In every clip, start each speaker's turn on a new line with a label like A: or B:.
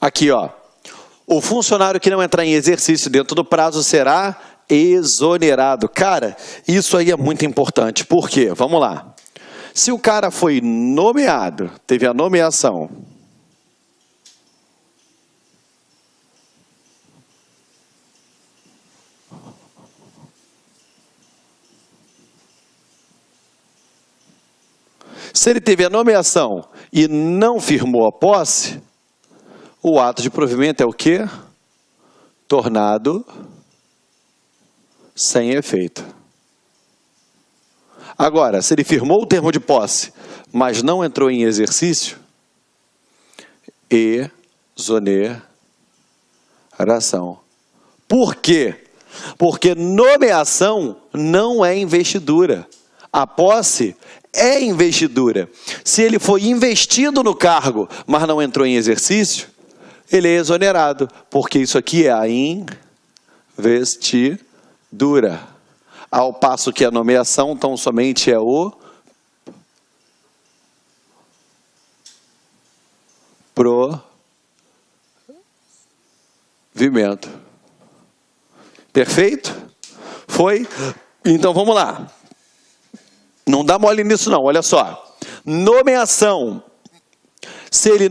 A: Aqui, ó. O funcionário que não entrar em exercício dentro do prazo será exonerado. Cara, isso aí é muito importante. Por quê? Vamos lá. Se o cara foi nomeado, teve a nomeação, se ele teve a nomeação e não firmou a posse, o ato de provimento é o quê? Tornado sem efeito. Agora, se ele firmou o termo de posse, mas não entrou em exercício, exoneração. Por quê? Porque nomeação não é investidura. A posse é investidura. Se ele foi investido no cargo, mas não entrou em exercício, ele é exonerado, porque isso aqui é a investidura. Ao passo que a nomeação tão somente é o provimento. Perfeito? Foi? Então vamos lá. Não dá mole nisso não, olha só. Nomeação. Se ele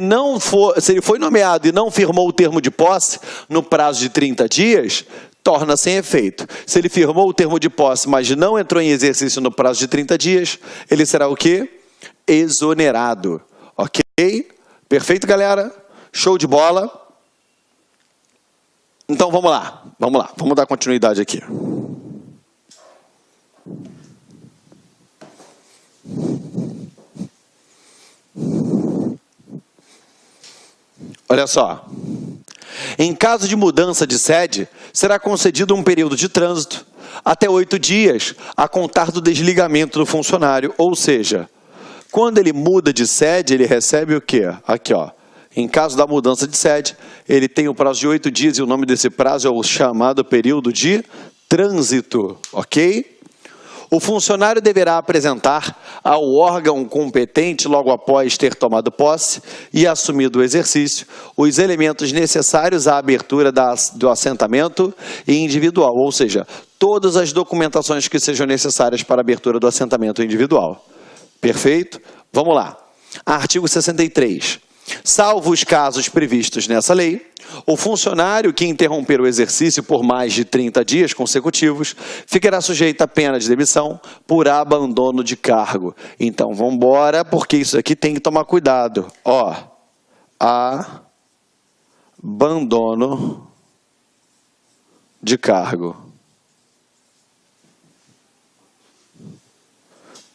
A: foi nomeado e não firmou o termo de posse no prazo de 30 dias, torna sem efeito. Se ele firmou o termo de posse, mas não entrou em exercício no prazo de 30 dias, ele será o quê? Exonerado. Ok? Perfeito, galera? Show de bola. Então vamos lá. Vamos dar continuidade aqui. Olha só, em caso de mudança de sede, será concedido um período de trânsito até 8 dias a contar do desligamento do funcionário, ou seja, quando ele muda de sede, ele recebe o quê? Aqui, ó. Em caso da mudança de sede, ele tem o prazo de 8 dias e o nome desse prazo é o chamado período de trânsito, ok? O funcionário deverá apresentar ao órgão competente, logo após ter tomado posse e assumido o exercício, os elementos necessários à abertura do assentamento individual, ou seja, todas as documentações que sejam necessárias para a abertura do assentamento individual. Perfeito? Vamos lá. Artigo 63. Salvo os casos previstos nessa lei, o funcionário que interromper o exercício por mais de 30 dias consecutivos ficará sujeito à pena de demissão por abandono de cargo. Então, vamos embora, porque isso aqui tem que tomar cuidado. Ó, abandono de cargo.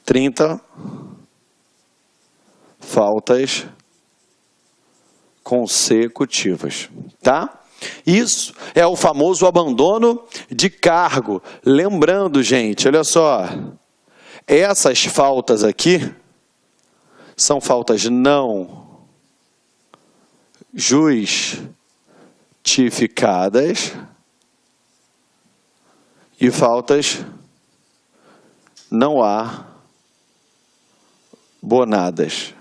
A: 30 faltas consecutivas, tá? Isso é o famoso abandono de cargo. Lembrando, gente, olha só, essas faltas aqui são faltas não justificadas e faltas não abonadas.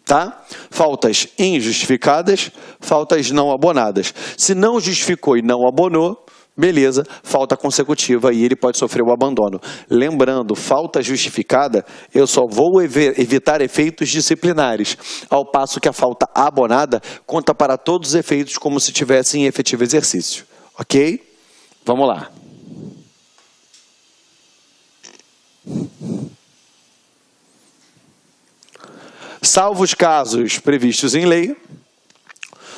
A: Tá? Faltas injustificadas, faltas não abonadas. Se não justificou e não abonou, beleza, falta consecutiva e ele pode sofrer o abandono. Lembrando, falta justificada, eu só vou evitar efeitos disciplinares, ao passo que a falta abonada conta para todos os efeitos como se tivesse em efetivo exercício. Ok? Vamos lá. Salvo os casos previstos em lei,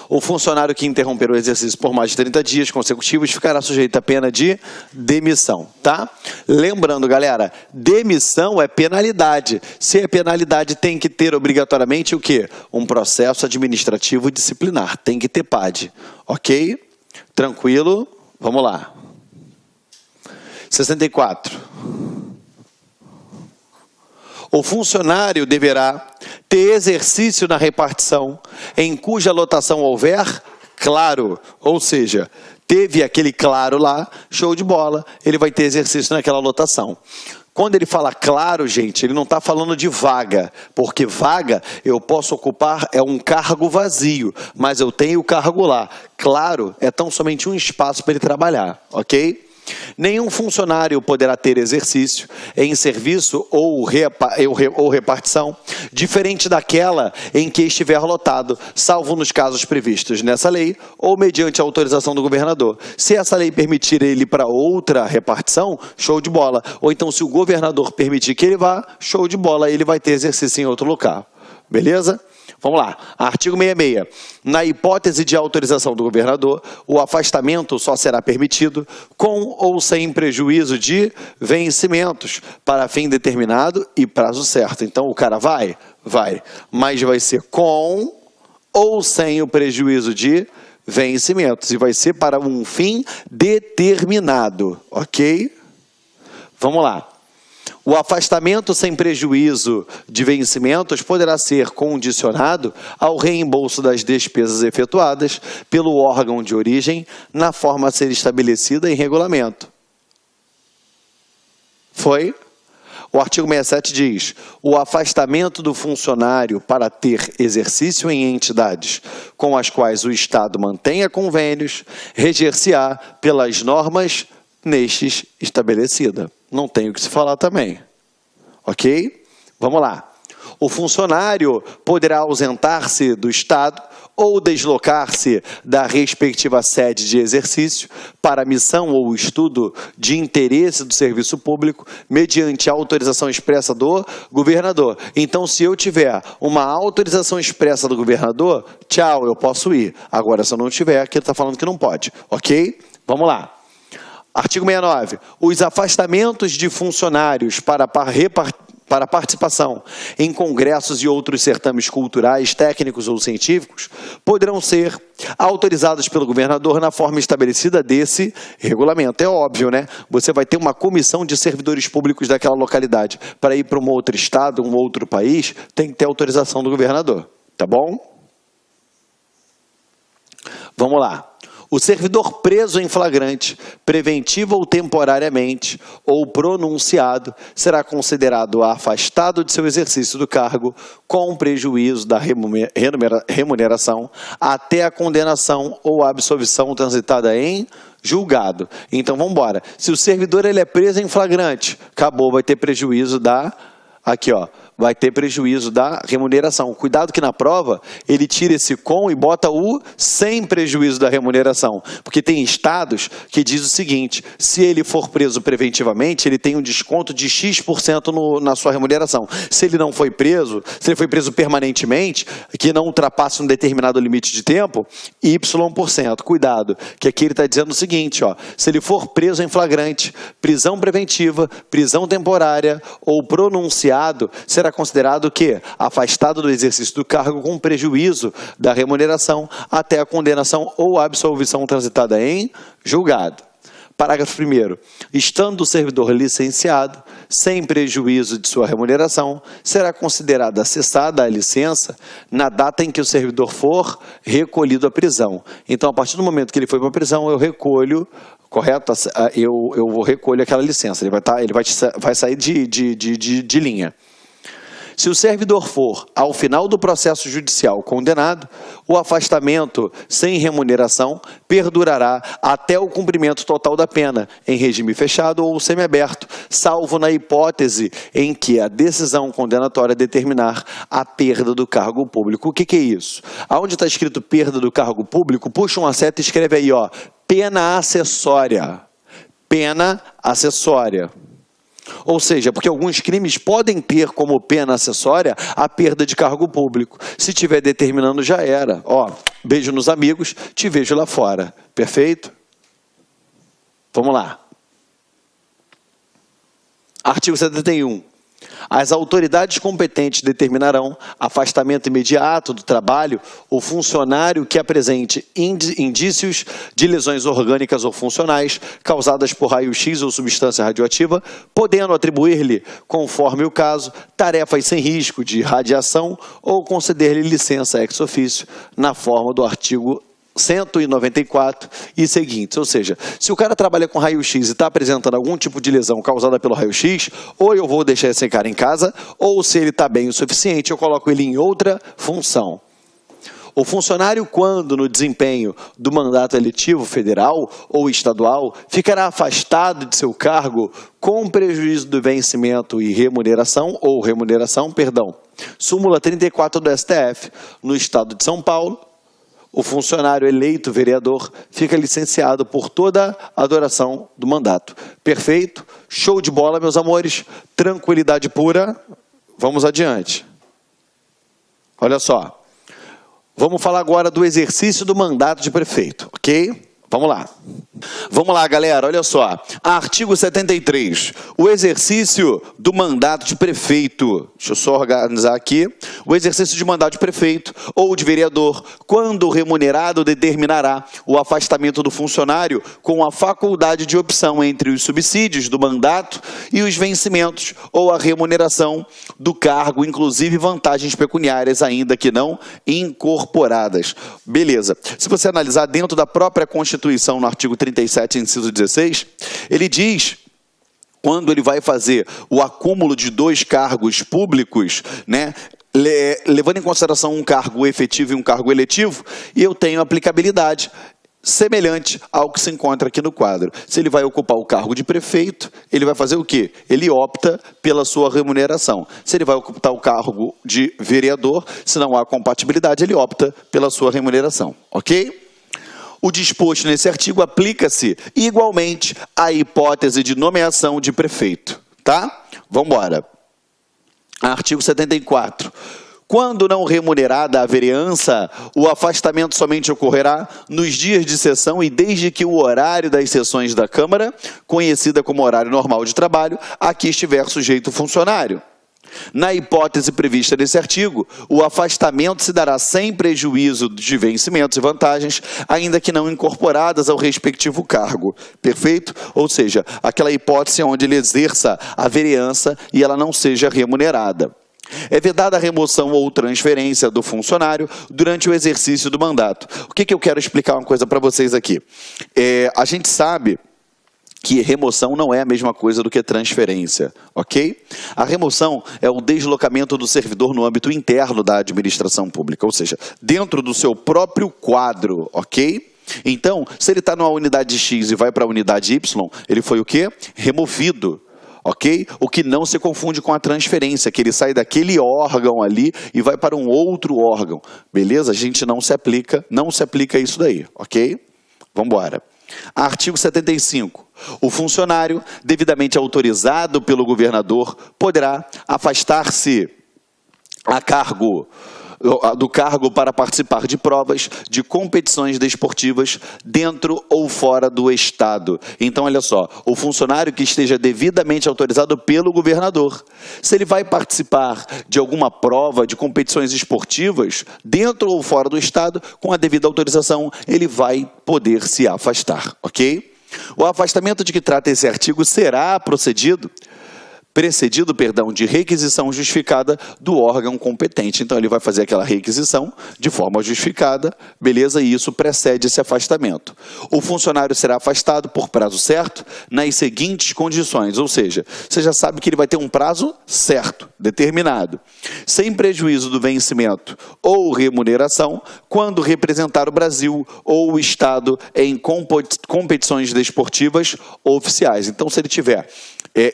A: o funcionário que interromper o exercício por mais de 30 dias consecutivos ficará sujeito à pena de demissão, tá? Lembrando, galera, demissão é penalidade. Se é penalidade, tem que ter obrigatoriamente o quê? Um processo administrativo disciplinar. Tem que ter PAD, ok? Tranquilo? Vamos lá. 64. O funcionário deverá ter exercício na repartição em cuja lotação houver claro, ou seja, teve aquele claro lá, show de bola, ele vai ter exercício naquela lotação. Quando ele fala claro, gente, ele não está falando de vaga, porque vaga eu posso ocupar, é um cargo vazio, mas eu tenho o cargo lá. Claro, é tão somente um espaço para ele trabalhar, ok? Nenhum funcionário poderá ter exercício em serviço ou repartição diferente daquela em que estiver lotado, salvo nos casos previstos nessa lei ou mediante autorização do governador. Se essa lei permitir ele ir para outra repartição, show de bola. Ou então, se o governador permitir que ele vá, show de bola, ele vai ter exercício em outro local. Beleza? Vamos lá, artigo 66. Na hipótese de autorização do governador, o afastamento só será permitido com ou sem prejuízo de vencimentos para fim determinado e prazo certo. Então, o cara vai, mas vai ser com ou sem o prejuízo de vencimentos e vai ser para um fim determinado, ok? Vamos lá. O afastamento sem prejuízo de vencimentos poderá ser condicionado ao reembolso das despesas efetuadas pelo órgão de origem na forma a ser estabelecida em regulamento. Foi? O artigo 67 diz: o afastamento do funcionário para ter exercício em entidades com as quais o Estado mantenha convênios, reger-se-á pelas normas nestes estabelecida. Não tem o que se falar também. Ok? Vamos lá. O funcionário poderá ausentar-se do Estado ou deslocar-se da respectiva sede de exercício para missão ou estudo de interesse do serviço público mediante autorização expressa do governador. Então, se eu tiver uma autorização expressa do governador, tchau, eu posso ir. Agora, se eu não tiver, aqui ele está falando que não pode. Ok? Vamos lá. Artigo 69. Os afastamentos de funcionários para participação em congressos e outros certames culturais, técnicos ou científicos poderão ser autorizados pelo governador na forma estabelecida desse regulamento. É óbvio, né? Você vai ter uma comissão de servidores públicos daquela localidade. Para ir para um outro estado, um outro país, tem que ter autorização do governador. Tá bom? Vamos lá. O servidor preso em flagrante, preventivo ou temporariamente, ou pronunciado, será considerado afastado de seu exercício do cargo com prejuízo da remuneração até a condenação ou absolvição transitada em julgado. Então, vamos embora. Se o servidor ele é preso em flagrante, acabou, vai ter prejuízo da... Aqui, ó. Vai ter prejuízo da remuneração. Cuidado que na prova ele tira esse com e bota o sem prejuízo da remuneração. Porque tem estados que diz o seguinte: se ele for preso preventivamente, ele tem um desconto de X% na sua remuneração. Se ele não foi preso, se ele foi preso permanentemente, que não ultrapasse um determinado limite de tempo, Y%. Cuidado, que aqui ele está dizendo o seguinte, ó, se ele for preso em flagrante, prisão preventiva, prisão temporária ou pronunciado, será considerado que afastado do exercício do cargo com prejuízo da remuneração até a condenação ou absolvição transitada em julgado. Parágrafo 1º. Estando o servidor licenciado, sem prejuízo de sua remuneração, será considerada cessada a licença na data em que o servidor for recolhido à prisão. Então, a partir do momento que ele foi para a prisão, eu recolho, correto? Eu recolho aquela licença, ele vai sair de linha. Se o servidor for, ao final do processo judicial, condenado, o afastamento sem remuneração perdurará até o cumprimento total da pena, em regime fechado ou semiaberto, salvo na hipótese em que a decisão condenatória determinar a perda do cargo público. O que é isso? Aonde está escrito perda do cargo público, puxa uma seta e escreve aí, ó, pena acessória. Pena acessória. Ou seja, porque alguns crimes podem ter como pena acessória a perda de cargo público. Se tiver determinando, já era. Ó, beijo nos amigos, te vejo lá fora. Perfeito? Vamos lá. Artigo 71. As autoridades competentes determinarão afastamento imediato do trabalho o funcionário que apresente indícios de lesões orgânicas ou funcionais causadas por raio-x ou substância radioativa, podendo atribuir-lhe, conforme o caso, tarefas sem risco de radiação ou conceder-lhe licença ex officio na forma do artigo 194 e seguintes. Ou seja, se o cara trabalha com raio-x e está apresentando algum tipo de lesão causada pelo raio-x, ou eu vou deixar esse cara em casa, ou se ele está bem o suficiente, eu coloco ele em outra função. O funcionário, quando no desempenho do mandato eletivo federal ou estadual, ficará afastado de seu cargo com prejuízo do vencimento e remuneração, súmula 34 do STF, no estado de São Paulo, o funcionário eleito vereador fica licenciado por toda a duração do mandato. Perfeito? Show de bola, meus amores. Tranquilidade pura. Vamos adiante. Olha só. Vamos falar agora do exercício do mandato de prefeito, ok? Vamos lá. Vamos lá, galera, olha só. Artigo 73. O exercício do mandato de prefeito. Deixa eu só organizar aqui. O exercício de mandato de prefeito ou de vereador, quando remunerado, determinará o afastamento do funcionário com a faculdade de opção entre os subsídios do mandato e os vencimentos ou a remuneração do cargo, inclusive vantagens pecuniárias ainda que não incorporadas. Beleza. Se você analisar dentro da própria Constituição, no artigo 37, inciso 16, ele diz, quando ele vai fazer o acúmulo de 2 cargos públicos, né, levando em consideração um cargo efetivo e um cargo eletivo, e eu tenho aplicabilidade semelhante ao que se encontra aqui no quadro. Se ele vai ocupar o cargo de prefeito, ele vai fazer o quê? Ele opta pela sua remuneração. Se ele vai ocupar o cargo de vereador, se não há compatibilidade, ele opta pela sua remuneração, ok? O disposto nesse artigo aplica-se igualmente à hipótese de nomeação de prefeito, tá? Vamos embora. Artigo 74. Quando não remunerada a vereança, o afastamento somente ocorrerá nos dias de sessão e desde que o horário das sessões da Câmara, conhecida como horário normal de trabalho, a que estiver sujeito o funcionário. Na hipótese prevista nesse artigo, o afastamento se dará sem prejuízo de vencimentos e vantagens, ainda que não incorporadas ao respectivo cargo. Perfeito? Ou seja, aquela hipótese onde ele exerça a vereança e ela não seja remunerada. É vedada a remoção ou transferência do funcionário durante o exercício do mandato. O que eu quero explicar uma coisa para vocês aqui? A gente sabe que remoção não é a mesma coisa do que transferência, ok? A remoção é o deslocamento do servidor no âmbito interno da administração pública, ou seja, dentro do seu próprio quadro, ok? Então, se ele está numa unidade X e vai para a unidade Y, ele foi o quê? Removido. Ok? O que não se confunde com a transferência, que ele sai daquele órgão ali e vai para um outro órgão. Beleza? A gente não se aplica isso daí, ok? Vamos embora. Artigo 75. O funcionário, devidamente autorizado pelo governador, poderá afastar-se do cargo para participar de provas de competições desportivas dentro ou fora do Estado. Então, olha só, o funcionário que esteja devidamente autorizado pelo governador, se ele vai participar de alguma prova de competições esportivas dentro ou fora do Estado, com a devida autorização, ele vai poder se afastar, ok? O afastamento de que trata esse artigo será precedido de requisição justificada do órgão competente. Então, ele vai fazer aquela requisição de forma justificada, beleza? E isso precede esse afastamento. O funcionário será afastado por prazo certo nas seguintes condições, ou seja, você já sabe que ele vai ter um prazo certo, determinado, sem prejuízo do vencimento ou remuneração, quando representar o Brasil ou o Estado em competições desportivas oficiais. Então, se ele tiver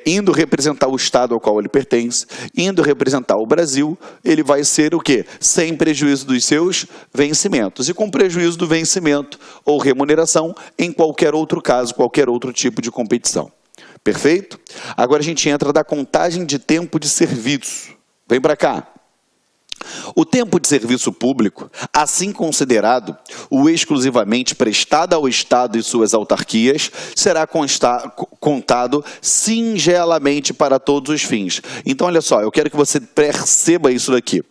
A: indo representar o Estado ao qual ele pertence, indo representar o Brasil, ele vai ser o quê? Sem prejuízo dos seus vencimentos. E com prejuízo do vencimento ou remuneração em qualquer outro caso, qualquer outro tipo de competição. Perfeito? Agora a gente entra da contagem de tempo de serviço. Vem para cá. O tempo de serviço público, assim considerado o exclusivamente prestado ao Estado e suas autarquias, será contado singelamente para todos os fins. Então, olha só, eu quero que você perceba isso daqui.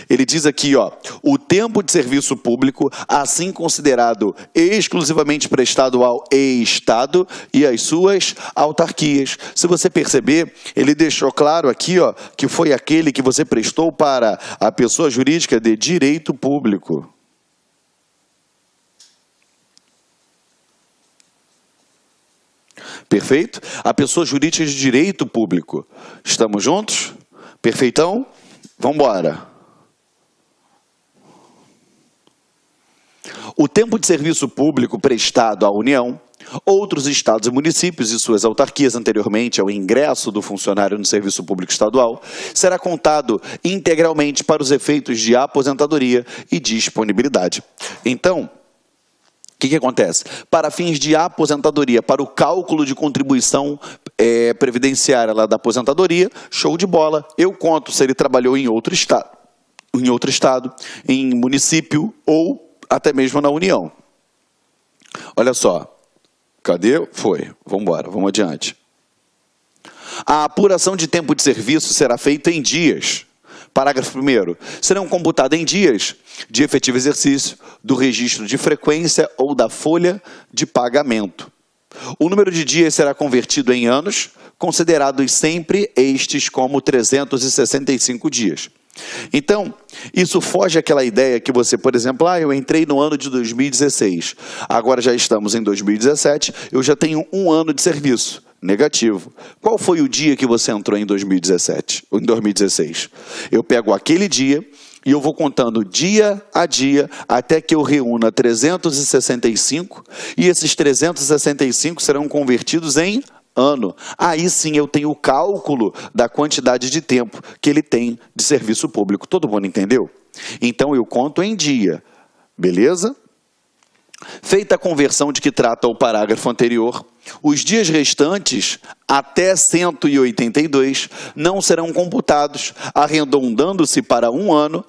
A: Ele diz aqui, ó, o tempo de serviço público, assim considerado exclusivamente prestado ao Estado e às suas autarquias. Se você perceber, ele deixou claro aqui, ó, que foi aquele que você prestou para a pessoa jurídica de direito público. Perfeito? A pessoa jurídica de direito público. Estamos juntos? Perfeitão? Vamos embora. O tempo de serviço público prestado à União, outros estados e municípios e suas autarquias anteriormente ao ingresso do funcionário no serviço público estadual, será contado integralmente para os efeitos de aposentadoria e disponibilidade. Então, o que acontece? Para fins de aposentadoria, para o cálculo de contribuição previdenciária lá da aposentadoria, show de bola, eu conto se ele trabalhou em outro estado, em município ou até mesmo na União. Olha só. Cadê? Foi. Vamos embora, vamos adiante. A apuração de tempo de serviço será feita em dias. Parágrafo 1º. Serão computados em dias de efetivo exercício do registro de frequência ou da folha de pagamento. O número de dias será convertido em anos, considerados sempre estes como 365 dias. Então, isso foge àquela ideia que você, por exemplo, eu entrei no ano de 2016, agora já estamos em 2017, eu já tenho um ano de serviço. Negativo. Qual foi o dia que você entrou em 2017, ou em 2016? Eu pego aquele dia e eu vou contando dia a dia até que eu reúna 365 e esses 365 serão convertidos em ano. Aí sim eu tenho o cálculo da quantidade de tempo que ele tem de serviço público. Todo mundo entendeu? Então eu conto em dia. Beleza? Feita a conversão de que trata o parágrafo anterior, os dias restantes, até 182, não serão computados, arredondando-se para um ano,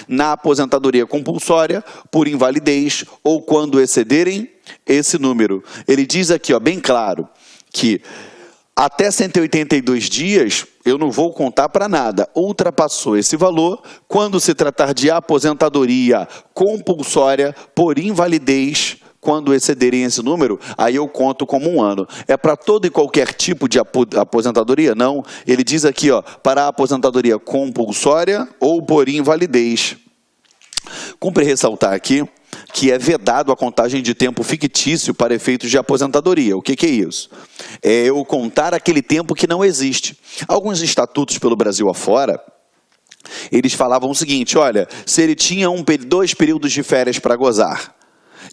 A: na aposentadoria compulsória, por invalidez, ou quando excederem esse número. Ele diz aqui, bem claro, que até 182 dias, eu não vou contar para nada. Ultrapassou esse valor, quando se tratar de aposentadoria compulsória por invalidez, quando excederem esse número, aí eu conto como um ano. É para todo e qualquer tipo de aposentadoria? Não. Ele diz aqui, para a aposentadoria compulsória ou por invalidez. Cumpre ressaltar aqui que é vedado a contagem de tempo fictício para efeitos de aposentadoria. O que é isso? É eu contar aquele tempo que não existe. Alguns estatutos pelo Brasil afora, eles falavam o seguinte, olha, se ele tinha 2 períodos de férias para gozar,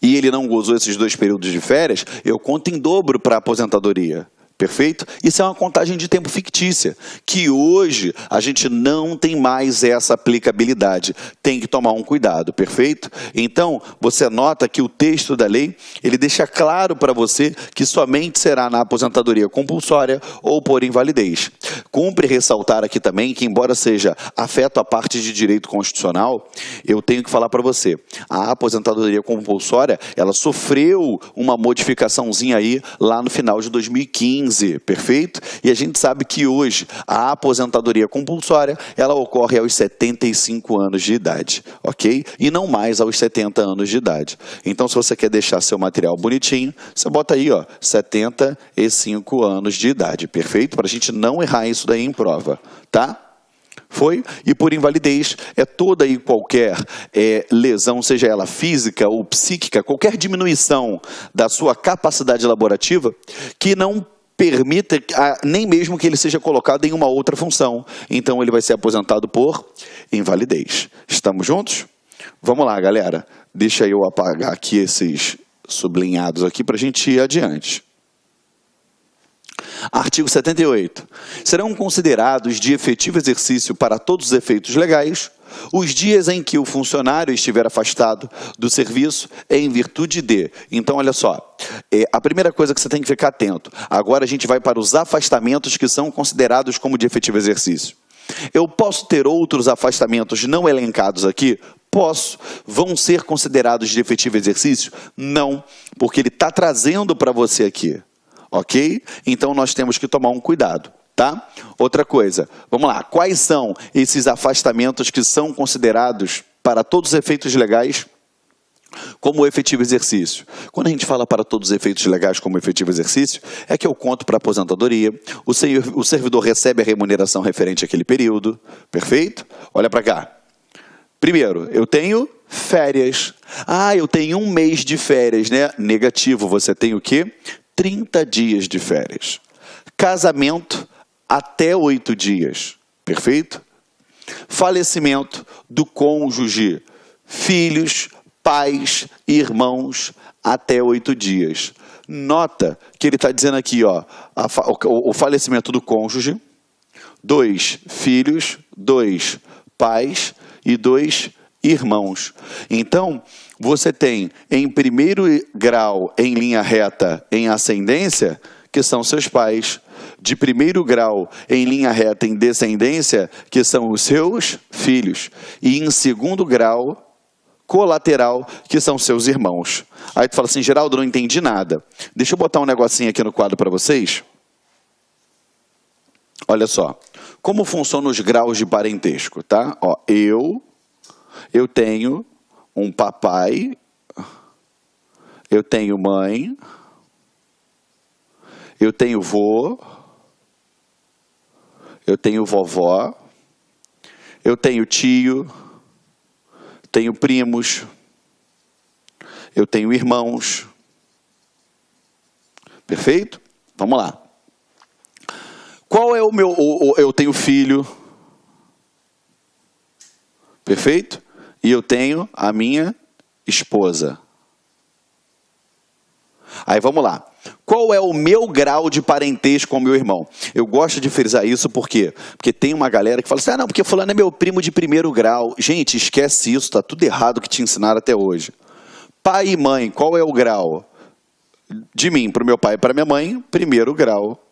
A: e ele não gozou esses 2 períodos de férias, eu conto em dobro para a aposentadoria. Perfeito? Isso é uma contagem de tempo fictícia, que hoje a gente não tem mais essa aplicabilidade. Tem que tomar um cuidado, perfeito? Então, você nota que o texto da lei, ele deixa claro para você que somente será na aposentadoria compulsória ou por invalidez. Cumpre ressaltar aqui também que, embora seja afeto à parte de direito constitucional, eu tenho que falar para você, a aposentadoria compulsória, ela sofreu uma modificaçãozinha aí lá no final de 2015, perfeito? E a gente sabe que hoje a aposentadoria compulsória, ela ocorre aos 75 anos de idade, ok? E não mais aos 70 anos de idade. Então, se você quer deixar seu material bonitinho, você bota aí, 75 anos de idade, perfeito? Para a gente não errar isso daí em prova, tá? Foi? E por invalidez é toda e qualquer lesão, seja ela física ou psíquica, qualquer diminuição da sua capacidade laborativa que não permita nem mesmo que ele seja colocado em uma outra função. Então, ele vai ser aposentado por invalidez. Estamos juntos? Vamos lá, galera. Deixa eu apagar aqui esses sublinhados aqui para a gente ir adiante. Artigo 78. Serão considerados de efetivo exercício para todos os efeitos legais os dias em que o funcionário estiver afastado do serviço em virtude de... Então, olha só, a primeira coisa que você tem que ficar atento. Agora a gente vai para os afastamentos que são considerados como de efetivo exercício. Eu posso ter outros afastamentos não elencados aqui? Posso. Vão ser considerados de efetivo exercício? Não, porque ele está trazendo para você aqui. Ok? Então, nós temos que tomar um cuidado, tá? Outra coisa, vamos lá. Quais são esses afastamentos que são considerados, para todos os efeitos legais, como efetivo exercício? Quando a gente fala para todos os efeitos legais como efetivo exercício, é que eu conto para a aposentadoria, o servidor recebe a remuneração referente àquele período, perfeito? Olha para cá. Primeiro, eu tenho férias. Eu tenho um mês de férias, né? Negativo, você tem o quê? 30 dias de férias. Casamento, até 8 dias. Perfeito? Falecimento do cônjuge, filhos, pais e irmãos, até 8 dias. Nota que ele está dizendo aqui, ó, o falecimento do cônjuge, 2 filhos, 2 pais e 2 irmãos. Então, você tem em primeiro grau em linha reta em ascendência, que são seus pais. De primeiro grau em linha reta em descendência, que são os seus filhos. E em segundo grau colateral, que são seus irmãos. Aí tu fala assim, Geraldo, não entendi nada. Deixa eu botar um negocinho aqui no quadro para vocês. Olha só, como funcionam os graus de parentesco, tá? Ó, eu tenho um papai, eu tenho mãe, eu tenho vô, eu tenho vovó, eu tenho tio, tenho primos, eu tenho irmãos. Perfeito? Vamos lá. Qual é o meu... Eu tenho filho. Perfeito? E eu tenho a minha esposa. Aí vamos lá. Qual é o meu grau de parentesco com o meu irmão? Eu gosto de frisar isso por quê? Porque tem uma galera que fala assim, ah não, porque fulano é meu primo de primeiro grau. Gente, esquece isso, está tudo errado que te ensinaram até hoje. Pai e mãe, qual é o grau? De mim para o meu pai e para minha mãe, primeiro grau.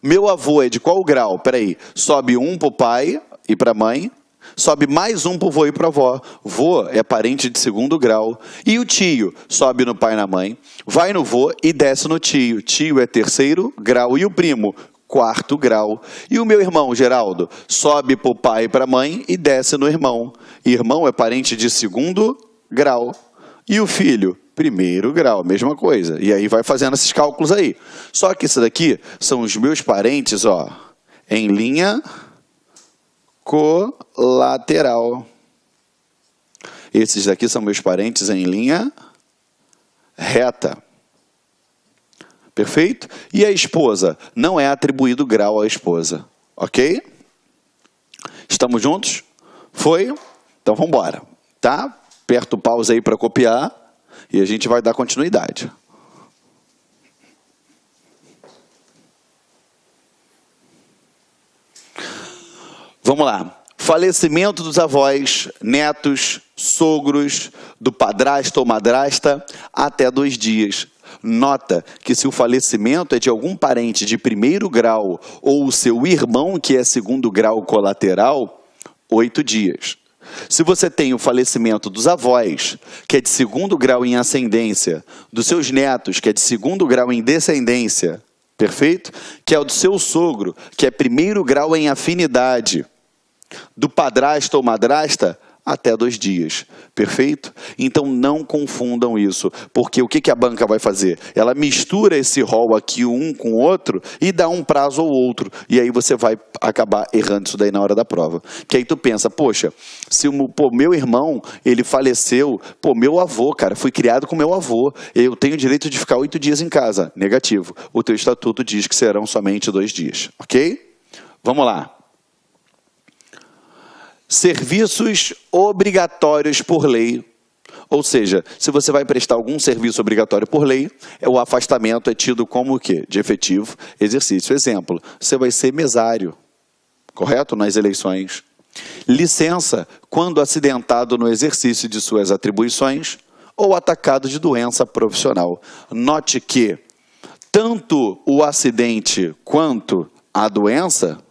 A: Meu avô é de qual grau? Peraí, sobe um para o pai e para a mãe, sobe mais um para o vô e para a avó. Vô é parente de segundo grau. E o tio sobe no pai e na mãe, vai no vô e desce no tio. Tio é terceiro grau. E o primo? Quarto grau. E o meu irmão, Geraldo, sobe para o pai e para a mãe e desce no irmão. Irmão é parente de segundo grau. E o filho? Primeiro grau, mesma coisa. E aí vai fazendo esses cálculos aí. Só que isso daqui são os meus parentes, ó, em linha colateral. Esses daqui são meus parentes em linha reta. Perfeito? E a esposa? Não é atribuído grau à esposa. Ok? Estamos juntos? Foi? Então vamos embora. Tá? Aperta o pause aí para copiar e a gente vai dar continuidade. Vamos lá. Falecimento dos avós, netos, sogros, do padrasto ou madrasta, até 2 dias. Nota que se o falecimento é de algum parente de primeiro grau ou o seu irmão, que é segundo grau colateral, 8 dias. Se você tem o falecimento dos avós, que é de segundo grau em ascendência, dos seus netos, que é de segundo grau em descendência, perfeito? Que é o do seu sogro, que é primeiro grau em afinidade, do padrasto ou madrasta, até 2 dias, perfeito? Então não confundam isso, porque o que a banca vai fazer? Ela mistura esse rol aqui um com o outro e dá um prazo ou outro, e aí você vai acabar errando isso daí na hora da prova. Que aí tu pensa, poxa, se meu irmão, ele faleceu, meu avô, cara, fui criado com meu avô, eu tenho direito de ficar 8 dias em casa. Negativo, o teu estatuto diz que serão somente 2 dias, ok? Vamos lá. Serviços obrigatórios por lei. Ou seja, se você vai prestar algum serviço obrigatório por lei, o afastamento é tido como o quê? De efetivo exercício. Exemplo, você vai ser mesário, correto? Nas eleições. Licença, quando acidentado no exercício de suas atribuições ou atacado de doença profissional. Note que tanto o acidente quanto a doença,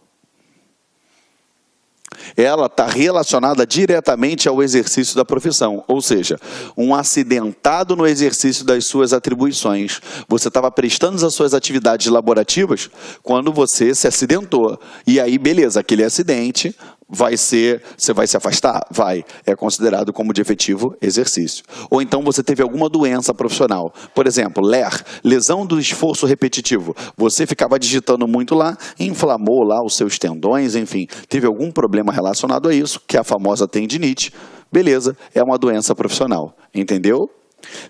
A: ela está relacionada diretamente ao exercício da profissão. Ou seja, um acidentado no exercício das suas atribuições. Você estava prestando as suas atividades laborativas quando você se acidentou. E aí, beleza, aquele acidente você vai se afastar? Vai. É considerado como de efetivo exercício. Ou então você teve alguma doença profissional. Por exemplo, LER, lesão do esforço repetitivo. Você ficava digitando muito lá, inflamou lá os seus tendões, enfim, teve algum problema relacionado a isso, que é a famosa tendinite. Beleza, é uma doença profissional. Entendeu?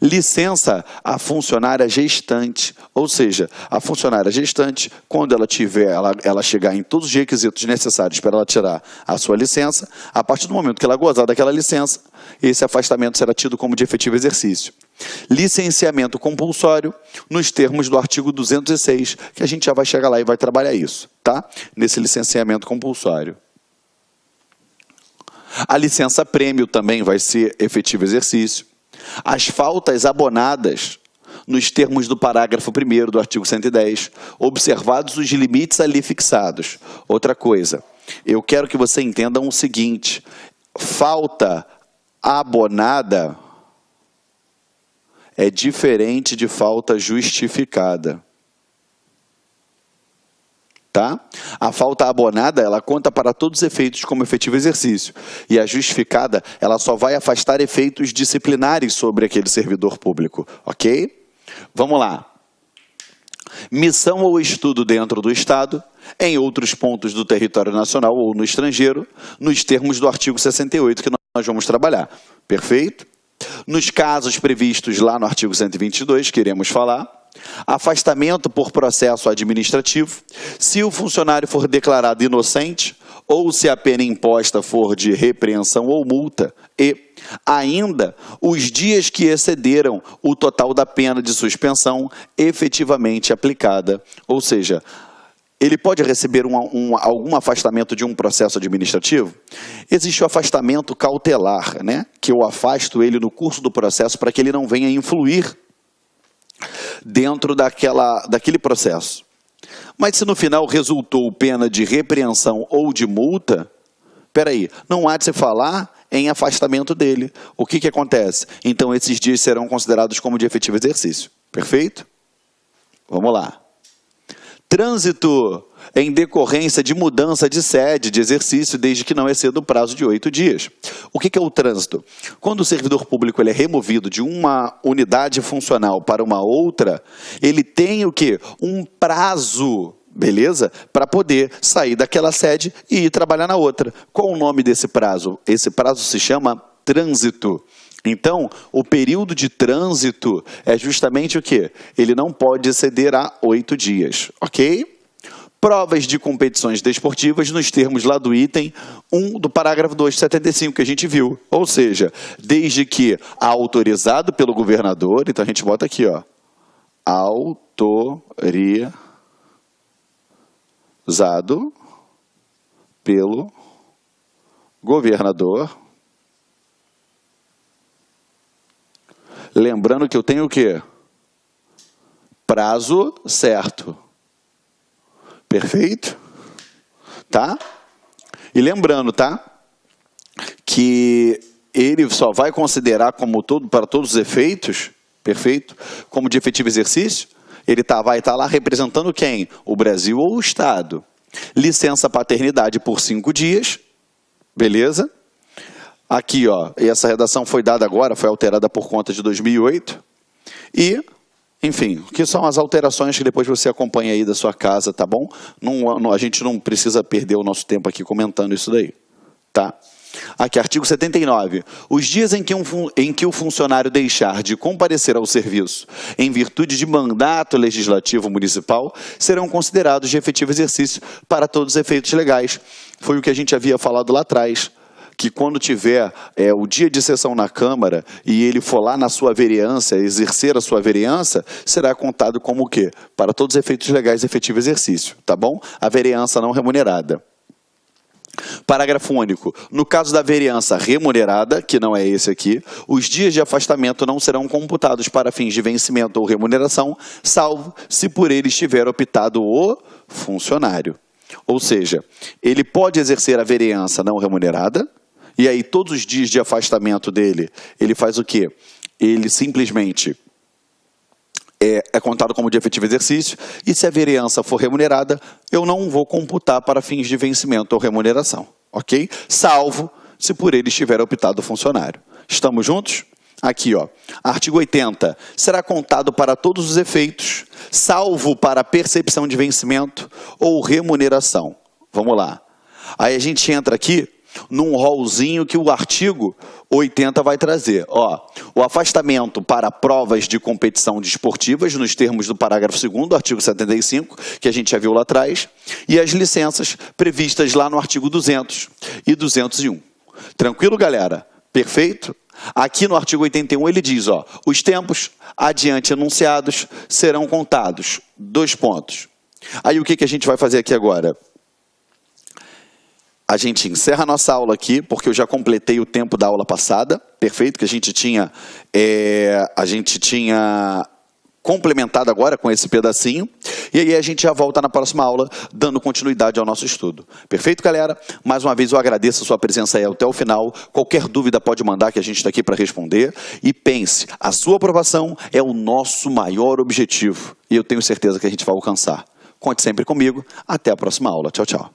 A: Licença a funcionária gestante, ou seja, a funcionária gestante, quando ela chegar em todos os requisitos necessários para ela tirar a sua licença, a partir do momento que ela gozar daquela licença, esse afastamento será tido como de efetivo exercício. Licenciamento compulsório, nos termos do artigo 206, que a gente já vai chegar lá e vai trabalhar isso, tá? Nesse licenciamento compulsório. A licença prêmio também vai ser efetivo exercício. As faltas abonadas, nos termos do parágrafo 1º do artigo 110, observados os limites ali fixados. Outra coisa, eu quero que você entenda o seguinte: falta abonada é diferente de falta justificada. Tá? A falta abonada, ela conta para todos os efeitos como efetivo exercício. E a justificada, ela só vai afastar efeitos disciplinares sobre aquele servidor público. Ok? Vamos lá. Missão ou estudo dentro do Estado, em outros pontos do território nacional ou no estrangeiro, nos termos do artigo 68 que nós vamos trabalhar. Perfeito? Nos casos previstos lá no artigo 122, que iremos falar, afastamento por processo administrativo, se o funcionário for declarado inocente ou se a pena imposta for de repreensão ou multa e, ainda, os dias que excederam o total da pena de suspensão efetivamente aplicada. Ou seja, ele pode receber algum afastamento de um processo administrativo? Existe o afastamento cautelar, né? Que eu afasto ele no curso do processo para que ele não venha influir dentro daquele processo. Mas se no final resultou pena de repreensão ou de multa, peraí, não há de se falar em afastamento dele. O que acontece? Então esses dias serão considerados como de efetivo exercício. Perfeito? Vamos lá. Trânsito em decorrência de mudança de sede de exercício, desde que não exceda o prazo de 8 dias. O que é o trânsito? Quando o servidor público ele é removido de uma unidade funcional para uma outra, ele tem o quê? Um prazo, beleza? Para poder sair daquela sede e ir trabalhar na outra. Qual o nome desse prazo? Esse prazo se chama trânsito. Então, o período de trânsito é justamente o quê? Ele não pode exceder a 8 dias, ok? Provas de competições desportivas nos termos lá do item 1 do parágrafo 275 que a gente viu. Ou seja, desde que autorizado pelo governador, então a gente bota aqui, ó, autorizado pelo governador. Lembrando que eu tenho o quê? Prazo certo. Perfeito? Tá? E lembrando, tá? Que ele só vai considerar como para todos os efeitos, perfeito? Como de efetivo exercício, ele vai estar lá representando quem? O Brasil ou o Estado. Licença paternidade por 5 dias, beleza? Aqui, ó, e essa redação foi dada agora, foi alterada por conta de 2008. E, enfim, que são as alterações que depois você acompanha aí da sua casa, tá bom? A gente não precisa perder o nosso tempo aqui comentando isso daí, tá? Aqui, artigo 79. Os dias em que o funcionário deixar de comparecer ao serviço em virtude de mandato legislativo municipal serão considerados de efetivo exercício para todos os efeitos legais. Foi o que a gente havia falado lá atrás, que quando tiver o dia de sessão na Câmara e ele for lá na sua vereança, exercer a sua vereança, será contado como o quê? Para todos os efeitos legais, efetivo exercício, tá bom? A vereança não remunerada. Parágrafo único. No caso da vereança remunerada, que não é esse aqui, os dias de afastamento não serão computados para fins de vencimento ou remuneração, salvo se por ele estiver optado o funcionário. Ou seja, ele pode exercer a vereança não remunerada, e aí todos os dias de afastamento dele, ele faz o quê? Ele simplesmente é contado como de efetivo exercício, e se a vereança for remunerada, eu não vou computar para fins de vencimento ou remuneração, ok? Salvo se por ele estiver optado o funcionário. Estamos juntos? Aqui, ó, artigo 80. Será contado para todos os efeitos, salvo para percepção de vencimento ou remuneração. Vamos lá. Aí a gente entra aqui num rolzinho que o artigo 80 vai trazer. Ó, o afastamento para provas de competição desportivas, nos termos do parágrafo 2º do artigo 75, que a gente já viu lá atrás, e as licenças previstas lá no artigo 200 e 201. Tranquilo, galera? Perfeito? Aqui no artigo 81 ele diz, ó, os tempos adiante enunciados serão contados. 2 pontos. Aí o que a gente vai fazer aqui agora? A gente encerra a nossa aula aqui, porque eu já completei o tempo da aula passada, perfeito? Que a gente tinha complementado agora com esse pedacinho. E aí a gente já volta na próxima aula, dando continuidade ao nosso estudo. Perfeito, galera? Mais uma vez eu agradeço a sua presença aí até o final. Qualquer dúvida pode mandar, que a gente está aqui para responder. E pense, a sua aprovação é o nosso maior objetivo. E eu tenho certeza que a gente vai alcançar. Conte sempre comigo. Até a próxima aula. Tchau, tchau.